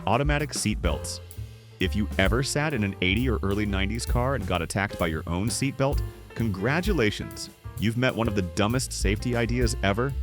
Automatic seat belts. If you ever sat in an 80s or early 90s car and got attacked by your own seatbelt, congratulations! You've met one of the dumbest safety ideas ever,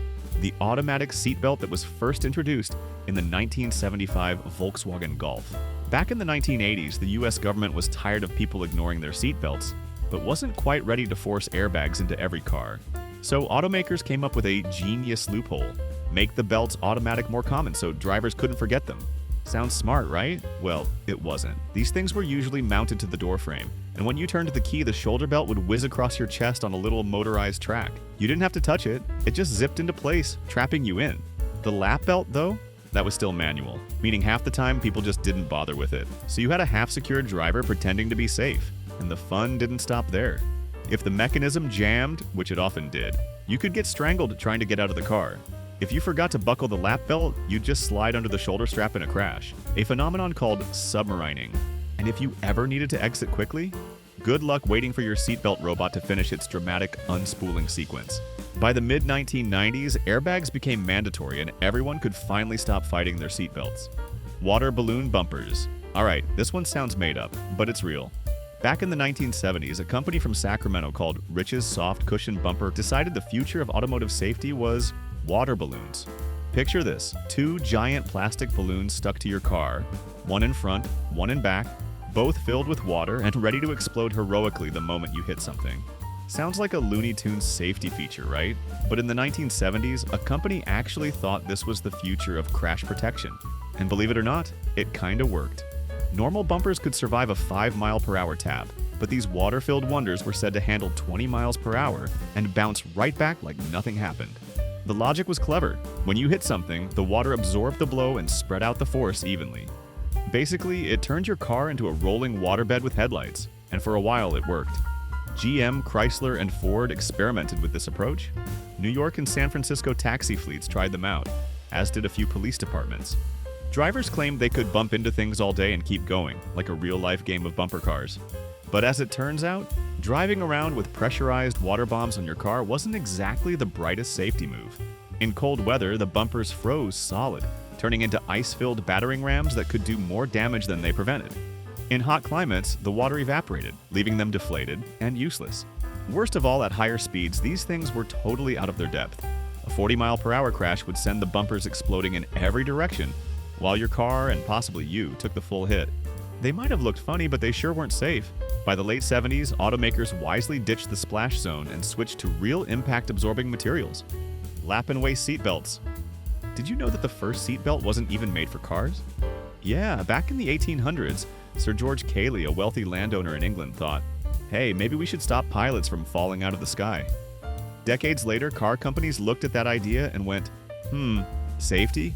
the automatic seatbelt that was first introduced in the 1975 Volkswagen Golf. Back in the 1980s, the US government was tired of people ignoring their seatbelts, but wasn't quite ready to force airbags into every car. So automakers came up with a genius loophole: make the belts automatic more common so drivers couldn't forget them. Sounds smart, right? Well, it wasn't. These things were usually mounted to the door frame, and when you turned the key, the shoulder belt would whiz across your chest on a little motorized track. You didn't have to touch it, it just zipped into place, trapping you in. The lap belt, though, that was still manual, meaning half the time people just didn't bother with it. So you had a half-secured driver pretending to be safe, and the fun didn't stop there. If the mechanism jammed, which it often did, you could get strangled trying to get out of the car. If you forgot to buckle the lap belt, you'd just slide under the shoulder strap in a crash, a phenomenon called submarining. And if you ever needed to exit quickly, good luck waiting for your seatbelt robot to finish its dramatic unspooling sequence. By the mid-1990s, airbags became mandatory and everyone could finally stop fighting their seatbelts. Water balloon bumpers. Alright, this one sounds made up, but it's real. Back in the 1970s, a company from Sacramento called Rich's Soft Cushion Bumper decided the future of automotive safety was water balloons. Picture this: two giant plastic balloons stuck to your car, one in front, one in back, both filled with water and ready to explode heroically the moment you hit something. Sounds like a Looney Tunes safety feature, right? But in the 1970s, a company actually thought this was the future of crash protection. And believe it or not, it kinda worked. Normal bumpers could survive a 5-mile-per-hour tap, but these water-filled wonders were said to handle 20 miles per hour and bounce right back like nothing happened. The logic was clever. When you hit something, the water absorbed the blow and spread out the force evenly. Basically, it turned your car into a rolling waterbed with headlights, and for a while it worked. GM, Chrysler, and Ford experimented with this approach. New York and San Francisco taxi fleets tried them out, as did a few police departments. Drivers claimed they could bump into things all day and keep going, like a real-life game of bumper cars. But as it turns out, driving around with pressurized water bombs on your car wasn't exactly the brightest safety move. In cold weather, the bumpers froze solid, turning into ice-filled battering rams that could do more damage than they prevented. In hot climates, the water evaporated, leaving them deflated and useless. Worst of all, at higher speeds, these things were totally out of their depth. A 40-mile-per-hour crash would send the bumpers exploding in every direction, while your car, and possibly you, took the full hit. They might have looked funny, but they sure weren't safe. By the late 70s, automakers wisely ditched the splash zone and switched to real impact-absorbing materials. Lap and waist seatbelts. Did you know that the first seatbelt wasn't even made for cars? Yeah, back in the 1800s, Sir George Cayley, a wealthy landowner in England, thought, hey, maybe we should stop pilots from falling out of the sky. Decades later, car companies looked at that idea and went, safety?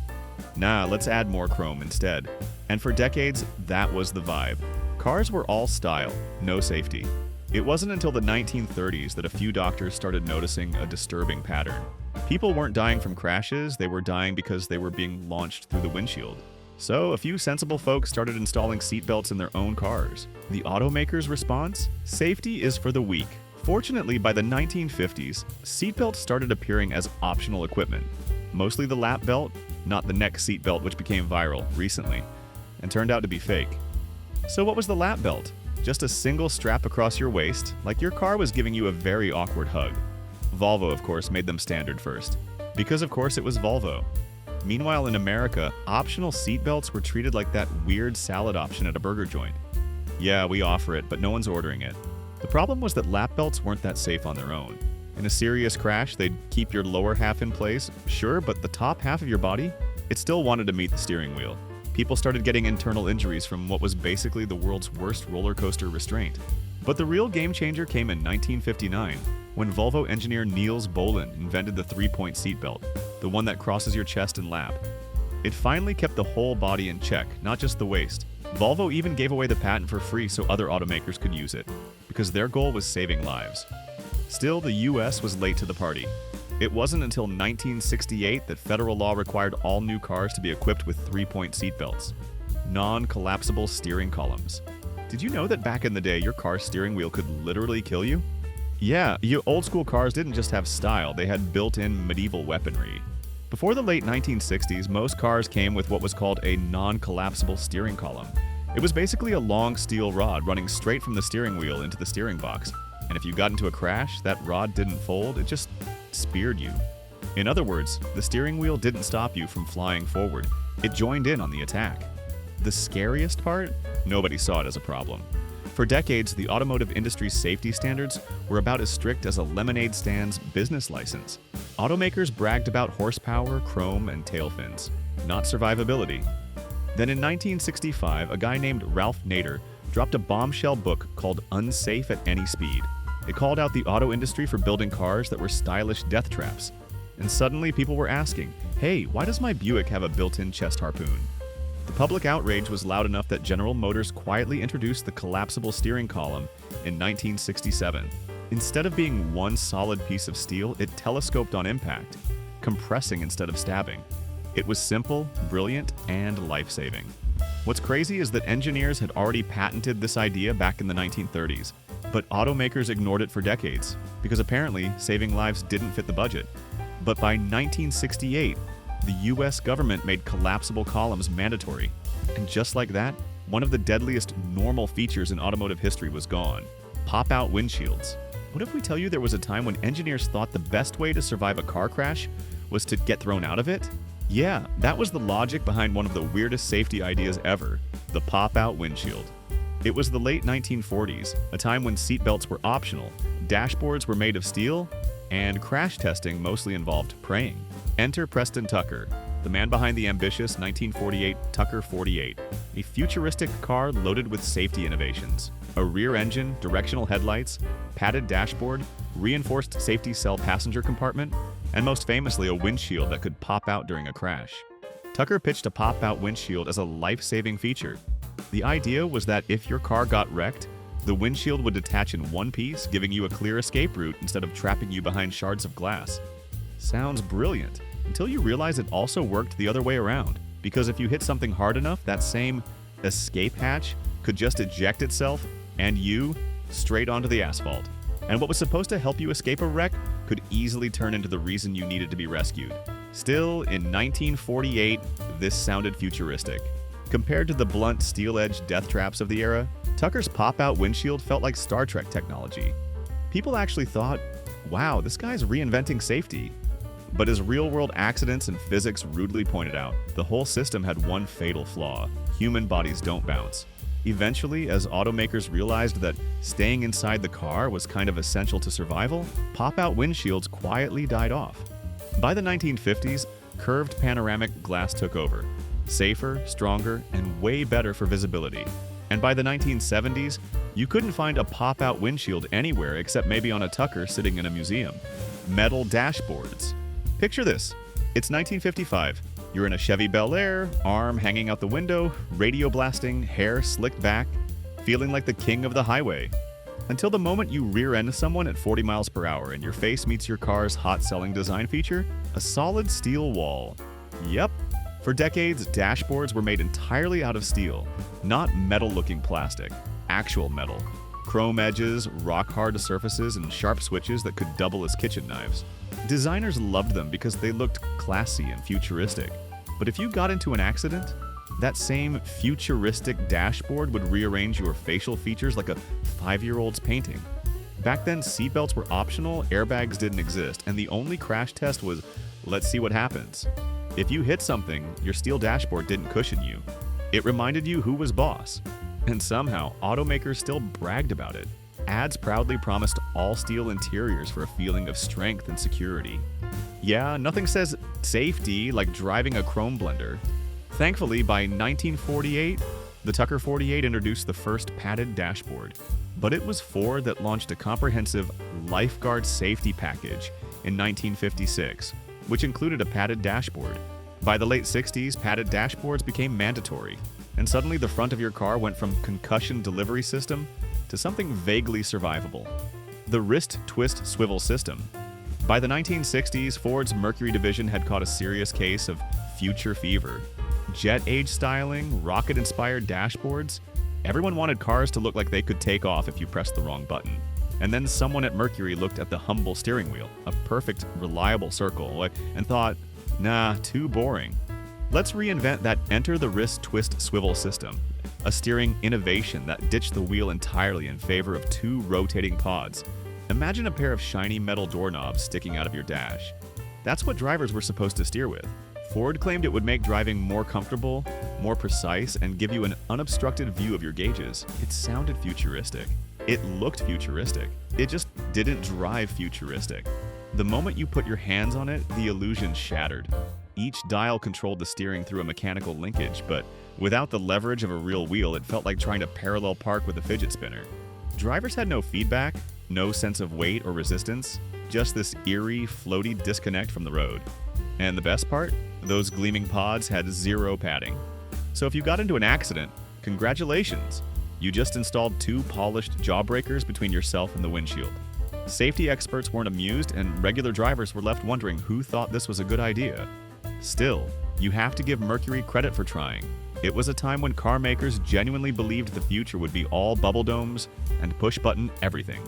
Nah, let's add more chrome instead. And for decades, that was the vibe. Cars were all style, no safety. It wasn't until the 1930s that a few doctors started noticing a disturbing pattern. People weren't dying from crashes, they were dying because they were being launched through the windshield. So a few sensible folks started installing seatbelts in their own cars. The automakers' response? Safety is for the weak. Fortunately, by the 1950s, seatbelts started appearing as optional equipment. Mostly the lap belt, not the neck seatbelt, which became viral recently and turned out to be fake. So what was the lap belt? Just a single strap across your waist, like your car was giving you a very awkward hug. Volvo, of course, made them standard first, because of course it was Volvo. Meanwhile, in America, optional seatbelts were treated like that weird salad option at a burger joint. Yeah, we offer it, but no one's ordering it. The problem was that lap belts weren't that safe on their own. In a serious crash, they'd keep your lower half in place, sure, but the top half of your body? It still wanted to meet the steering wheel. People started getting internal injuries from what was basically the world's worst roller coaster restraint. But the real game changer came in 1959, when Volvo engineer Niels Bohlin invented the 3-point seatbelt, the one that crosses your chest and lap. It finally kept the whole body in check, not just the waist. Volvo even gave away the patent for free so other automakers could use it, because their goal was saving lives. Still, the US was late to the party. It wasn't until 1968 that federal law required all new cars to be equipped with 3-point seatbelts. Non-collapsible steering columns. Did you know that back in the day, your car's steering wheel could literally kill you? Yeah, old school cars didn't just have style, they had built-in medieval weaponry. Before the late 1960s, most cars came with what was called a non-collapsible steering column. It was basically a long steel rod running straight from the steering wheel into the steering box. And if you got into a crash, that rod didn't fold, it just speared you. In other words, the steering wheel didn't stop you from flying forward. It joined in on the attack. The scariest part? Nobody saw it as a problem. For decades, the automotive industry's safety standards were about as strict as a lemonade stand's business license. Automakers bragged about horsepower, chrome, and tail fins, not survivability. Then in 1965, a guy named Ralph Nader dropped a bombshell book called Unsafe at Any Speed. It called out the auto industry for building cars that were stylish death traps. And suddenly people were asking, hey, why does my Buick have a built-in chest harpoon? The public outrage was loud enough that General Motors quietly introduced the collapsible steering column in 1967. Instead of being one solid piece of steel, it telescoped on impact, compressing instead of stabbing. It was simple, brilliant, and life-saving. What's crazy is that engineers had already patented this idea back in the 1930s, but automakers ignored it for decades, because apparently saving lives didn't fit the budget. But by 1968, the US government made collapsible columns mandatory. And just like that, one of the deadliest normal features in automotive history was gone: pop-out windshields. What if we tell you there was a time when engineers thought the best way to survive a car crash was to get thrown out of it? Yeah, that was the logic behind one of the weirdest safety ideas ever, the pop-out windshield. It was the late 1940s, a time when seatbelts were optional, dashboards were made of steel, and crash testing mostly involved praying. Enter Preston Tucker, the man behind the ambitious 1948 Tucker 48, a futuristic car loaded with safety innovations. A rear engine, directional headlights, padded dashboard, reinforced safety cell passenger compartment, and most famously a windshield that could pop out during a crash. Tucker pitched a pop-out windshield as a life-saving feature. The idea was that if your car got wrecked, the windshield would detach in one piece, giving you a clear escape route instead of trapping you behind shards of glass. Sounds brilliant, until you realize it also worked the other way around. Because if you hit something hard enough, that same escape hatch could just eject itself and you straight onto the asphalt. And what was supposed to help you escape a wreck could easily turn into the reason you needed to be rescued. Still, in 1948, this sounded futuristic. Compared to the blunt, steel-edged death traps of the era, Tucker's pop-out windshield felt like Star Trek technology. People actually thought, wow, this guy's reinventing safety. But as real-world accidents and physics rudely pointed out, the whole system had one fatal flaw: human bodies don't bounce. Eventually, as automakers realized that staying inside the car was kind of essential to survival, pop-out windshields quietly died off. By the 1950s, curved panoramic glass took over. Safer, stronger, and way better for visibility. And by the 1970s, you couldn't find a pop-out windshield anywhere except maybe on a Tucker sitting in a museum. Metal dashboards. Picture this. It's 1955. You're in a Chevy Bel Air, arm hanging out the window, radio blasting, hair slicked back, feeling like the king of the highway. Until the moment you rear-end someone at 40 miles per hour and your face meets your car's hot-selling design feature, a solid steel wall. Yep. For decades, dashboards were made entirely out of steel, not metal-looking plastic, actual metal. Chrome edges, rock-hard surfaces, and sharp switches that could double as kitchen knives. Designers loved them because they looked classy and futuristic. But if you got into an accident, that same futuristic dashboard would rearrange your facial features like a 5-year-old's painting. Back then, seatbelts were optional, airbags didn't exist, and the only crash test was, let's see what happens. If you hit something, your steel dashboard didn't cushion you. It reminded you who was boss. And somehow, automakers still bragged about it. Ads proudly promised all-steel interiors for a feeling of strength and security. Yeah, nothing says safety like driving a chrome blender. Thankfully, by 1948, the Tucker 48 introduced the first padded dashboard. But it was Ford that launched a comprehensive lifeguard safety package in 1956, which included a padded dashboard. By the late 60s, padded dashboards became mandatory, and suddenly the front of your car went from concussion delivery system to something vaguely survivable: the wrist twist swivel system. By the 1960s, Ford's Mercury division had caught a serious case of future fever. Jet age styling, rocket-inspired dashboards. Everyone wanted cars to look like they could take off if you pressed the wrong button. And then someone at Mercury looked at the humble steering wheel, a perfect, reliable circle, and thought, Nah, too boring. Let's reinvent that enter the wrist twist swivel system, a steering innovation that ditched the wheel entirely in favor of two rotating pods. Imagine a pair of shiny metal doorknobs sticking out of your dash. That's what drivers were supposed to steer with. Ford claimed it would make driving more comfortable, more precise, and give you an unobstructed view of your gauges. It sounded futuristic. It looked futuristic. It just didn't drive futuristic. The moment you put your hands on it, the illusion shattered. Each dial controlled the steering through a mechanical linkage, but without the leverage of a real wheel, it felt like trying to parallel park with a fidget spinner. Drivers had no feedback, no sense of weight or resistance, just this eerie, floaty disconnect from the road. And the best part? Those gleaming pods had zero padding. So if you got into an accident, congratulations! You just installed two polished jawbreakers between yourself and the windshield. Safety experts weren't amused, and regular drivers were left wondering who thought this was a good idea. Still, you have to give Mercury credit for trying. It was a time when car makers genuinely believed the future would be all bubble domes and push-button everything.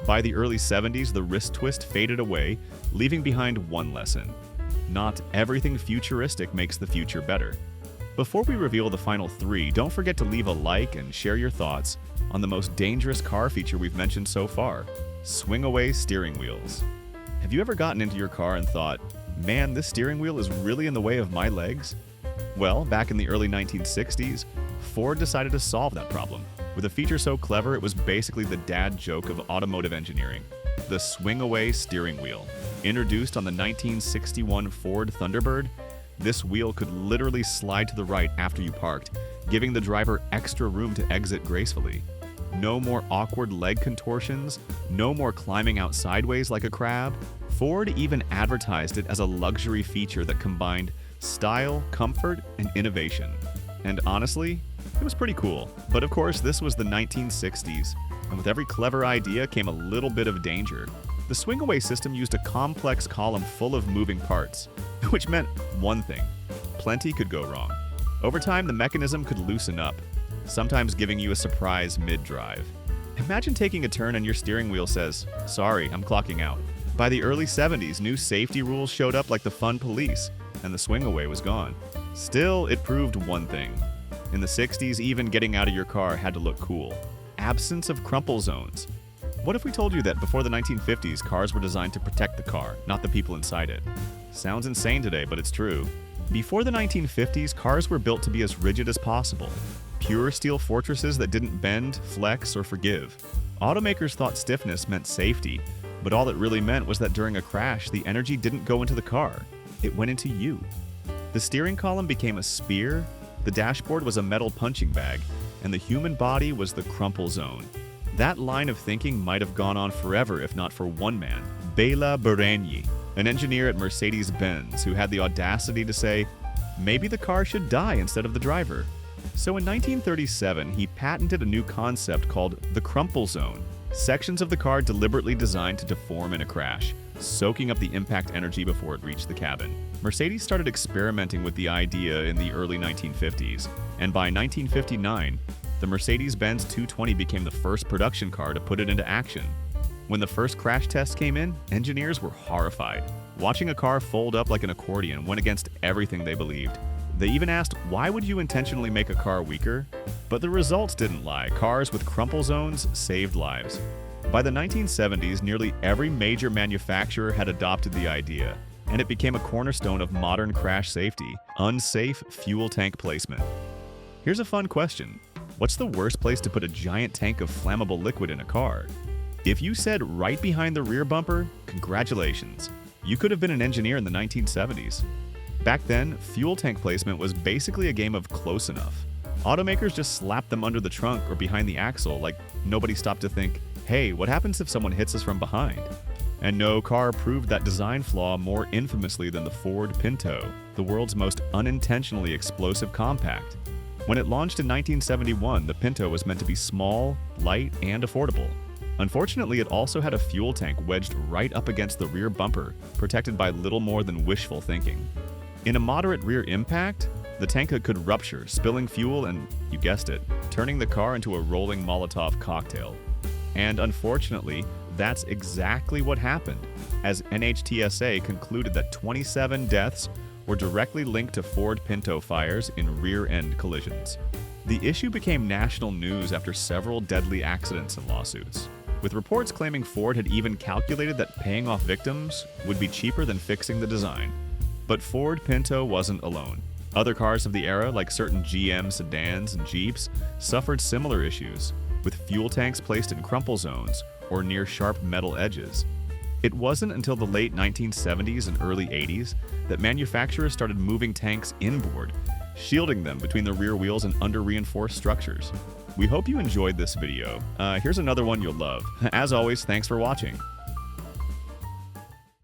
By the early 70s, the wrist twist faded away, leaving behind one lesson. Not everything futuristic makes the future better. Before we reveal the final three, don't forget to leave a like and share your thoughts on the most dangerous car feature we've mentioned so far: swing-away steering wheels. Have you ever gotten into your car and thought, man, this steering wheel is really in the way of my legs? Well, back in the early 1960s, Ford decided to solve that problem with a feature so clever it was basically the dad joke of automotive engineering: the swing-away steering wheel. Introduced on the 1961 Ford Thunderbird, this wheel could literally slide to the right after you parked, giving the driver extra room to exit gracefully. No more awkward leg contortions, no more climbing out sideways like a crab. Ford even advertised it as a luxury feature that combined style, comfort, and innovation. And honestly, it was pretty cool. But of course, this was the 1960s, and with every clever idea came a little bit of danger. The swing-away system used a complex column full of moving parts, which meant one thing: plenty could go wrong. Over time, the mechanism could loosen up, sometimes giving you a surprise mid-drive. Imagine taking a turn and your steering wheel says, "Sorry, I'm clocking out." By the early 70s, new safety rules showed up like the fun police, and the swing-away was gone. Still, it proved one thing. In the 60s, even getting out of your car had to look cool. Absence of crumple zones. What if we told you that before the 1950s, cars were designed to protect the car, not the people inside it? Sounds insane today, but it's true. Before the 1950s, cars were built to be as rigid as possible. Pure steel fortresses that didn't bend, flex, or forgive. Automakers thought stiffness meant safety, but all it really meant was that during a crash, the energy didn't go into the car. It went into you. The steering column became a spear, the dashboard was a metal punching bag, and the human body was the crumple zone. That line of thinking might have gone on forever if not for one man, Béla Barragni, an engineer at Mercedes-Benz who had the audacity to say, maybe the car should die instead of the driver. So in 1937, he patented a new concept called the crumple zone, sections of the car deliberately designed to deform in a crash, soaking up the impact energy before it reached the cabin. Mercedes started experimenting with the idea in the early 1950s, and by 1959, the Mercedes-Benz 220 became the first production car to put it into action. When the first crash test came in, engineers were horrified. Watching a car fold up like an accordion went against everything they believed. They even asked, why would you intentionally make a car weaker? But the results didn't lie. Cars with crumple zones saved lives. By the 1970s, nearly every major manufacturer had adopted the idea, and it became a cornerstone of modern crash safety: unsafe fuel tank placement. Here's a fun question. What's the worst place to put a giant tank of flammable liquid in a car? If you said right behind the rear bumper, congratulations. You could have been an engineer in the 1970s. Back then, fuel tank placement was basically a game of close enough. Automakers just slapped them under the trunk or behind the axle, like nobody stopped to think, hey, what happens if someone hits us from behind? And no car proved that design flaw more infamously than the Ford Pinto, the world's most unintentionally explosive compact. When it launched in 1971, the Pinto was meant to be small, light, and affordable. Unfortunately, it also had a fuel tank wedged right up against the rear bumper, protected by little more than wishful thinking. In a moderate rear impact, the tank could rupture, spilling fuel and, you guessed it, turning the car into a rolling Molotov cocktail. And unfortunately, that's exactly what happened, as NHTSA concluded that 27 deaths were directly linked to Ford Pinto fires in rear-end collisions. The issue became national news after several deadly accidents and lawsuits, with reports claiming Ford had even calculated that paying off victims would be cheaper than fixing the design. But Ford Pinto wasn't alone. Other cars of the era, like certain GM sedans and Jeeps, suffered similar issues, with fuel tanks placed in crumple zones or near sharp metal edges. It wasn't until the late 1970s and early 80s that manufacturers started moving tanks inboard, shielding them between the rear wheels and under-reinforced structures. We hope you enjoyed this video. Here's another one you'll love. As always, thanks for watching.